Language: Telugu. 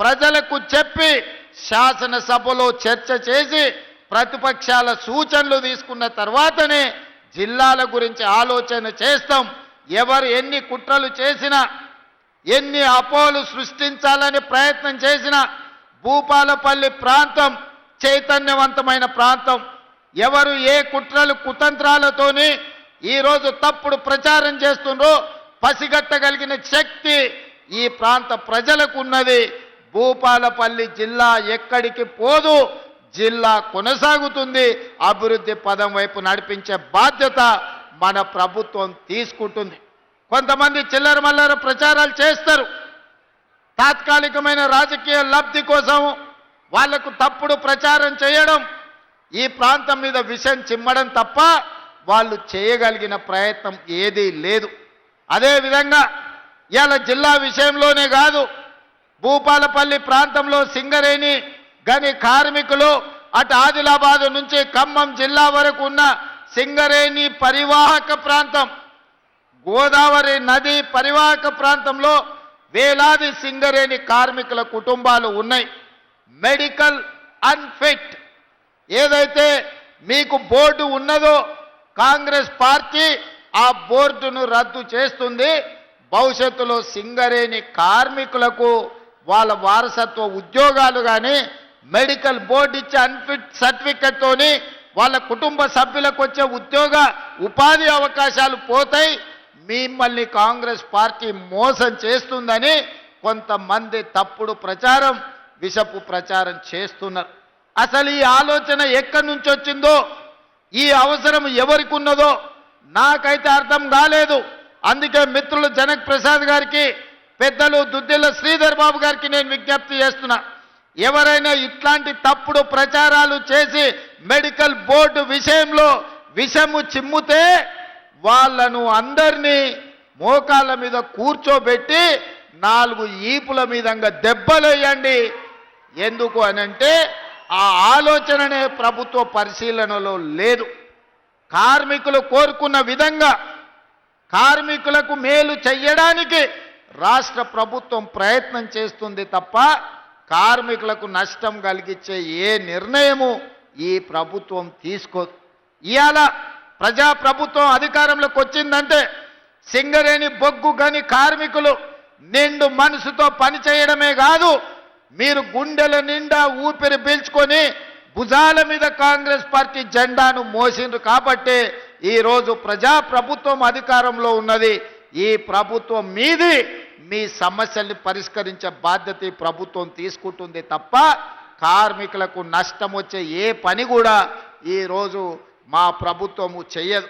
ప్రజలకు చెప్పి శాసనసభలో చర్చ చేసి ప్రతిపక్షాల సూచనలు తీసుకున్న తర్వాతనే జిల్లాల గురించి ఆలోచన చేస్తాం. ఎవరు ఎన్ని కుట్రలు చేసినా, ఎన్ని అపోహలు సృష్టించాలని ప్రయత్నం చేసినా భూపాలపల్లి ప్రాంతం చైతన్యవంతమైన ప్రాంతం. ఎవరు ఏ కుట్రలు కుతంత్రాలతోని ఈరోజు తప్పుడు ప్రచారం చేస్తుండ్రో పసిగట్టగలిగిన శక్తి ఈ ప్రాంత ప్రజలకు ఉన్నది. భూపాలపల్లి జిల్లా ఎక్కడికి పోదు, జిల్లా కొనసాగుతుంది. అభివృద్ధి పదం వైపు నడిపించే బాధ్యత మన ప్రభుత్వం తీసుకుంటుంది. కొంతమంది చిల్లర మల్లర ప్రచారాలు చేస్తారు. తాత్కాలికమైన రాజకీయ లబ్ధి కోసం వాళ్లకు తప్పుడు ప్రచారం చేయడం, ఈ ప్రాంతం మీద విషం చిమ్మడం తప్ప వాళ్ళు చేయగలిగిన ప్రయత్నం ఏదీ లేదు. అదేవిధంగా ఇవాళ జిల్లా విషయంలోనే కాదు, భూపాలపల్లి ప్రాంతంలో సింగరేణి గని కార్మికులు అటు ఆదిలాబాద్ నుంచి ఖమ్మం జిల్లా వరకు ఉన్న సింగరేణి పరివాహక ప్రాంతం, గోదావరి నది పరివాహక ప్రాంతంలో వేలాది సింగరేణి కార్మికుల కుటుంబాలు ఉన్నాయి. మెడికల్ అన్ఫిట్ ఏదైతే మీకు బోర్డు ఉన్నదో కాంగ్రెస్ పార్టీ ఆ బోర్డును రద్దు చేస్తుంది. భవిష్యత్తులో సింగరేణి కార్మికులకు వాళ్ళ వారసత్వ ఉద్యోగాలు కానీ మెడికల్ బోర్డు ఇచ్చే అన్ఫిట్ సర్టిఫికెట్తోని వాళ్ళ కుటుంబ సభ్యులకు వచ్చే ఉపాధి అవకాశాలు పోతాయి. మిమ్మల్ని కాంగ్రెస్ పార్టీ మోసం చేస్తుందని కొంతమంది తప్పుడు ప్రచారం, విషపు ప్రచారం చేస్తున్నారు. అసలు ఈ ఆలోచన ఎక్కడి నుంచి వచ్చిందో, ఈ అవసరం ఎవరికి ఉన్నదో నాకైతే అర్థం కాలేదు. అందుకే మిత్రులు జనక్ ప్రసాద్ గారికి, పెద్దలు దుద్దిల్ల శ్రీధర్ బాబు గారికి నేను విజ్ఞప్తి చేస్తున్నా. ఎవరైనా ఇట్లాంటి తప్పుడు ప్రచారాలు చేసి మెడికల్ బోర్డు విషయంలో విషము చిమ్ముతే వాళ్ళను అందరినీ మోకాళ్ళ మీద కూర్చోబెట్టి 4 ఈపుల మీదంగా దెబ్బలేయండి. ఎందుకు అనంటే ఆ ఆలోచననే ప్రభుత్వ పరిశీలనలో లేదు. కార్మికులు కోరుకున్న విధంగా కార్మికులకు మేలు చెయ్యడానికి రాష్ట్ర ప్రభుత్వం ప్రయత్నం చేస్తుంది తప్ప కార్మికులకు నష్టం కలిగించే ఏ నిర్ణయము ఈ ప్రభుత్వం తీసుకోదు. ఇవాళ ప్రజాప్రభుత్వం అధికారంలోకి వచ్చిందంటే సింగరేణి బొగ్గు గని కార్మికులు నిండు మనసుతో పనిచేయడమే కాదు, మీరు గుండెల నిండా ఊపిరి పీల్చుకొని భుజాల మీద కాంగ్రెస్ పార్టీ జెండాను మోసిండ్రు. కాబట్టి ఈరోజు ప్రజాప్రభుత్వం అధికారంలో ఉన్నది. ఈ ప్రభుత్వం మీది మీ సమస్యల్ని పరిష్కరించే బాధ్యత ఈ ప్రభుత్వం తీసుకుంటుంది తప్ప కార్మికులకు నష్టం వచ్చే ఏ పని కూడా ఈరోజు మా ప్రభుత్వము చేయదు.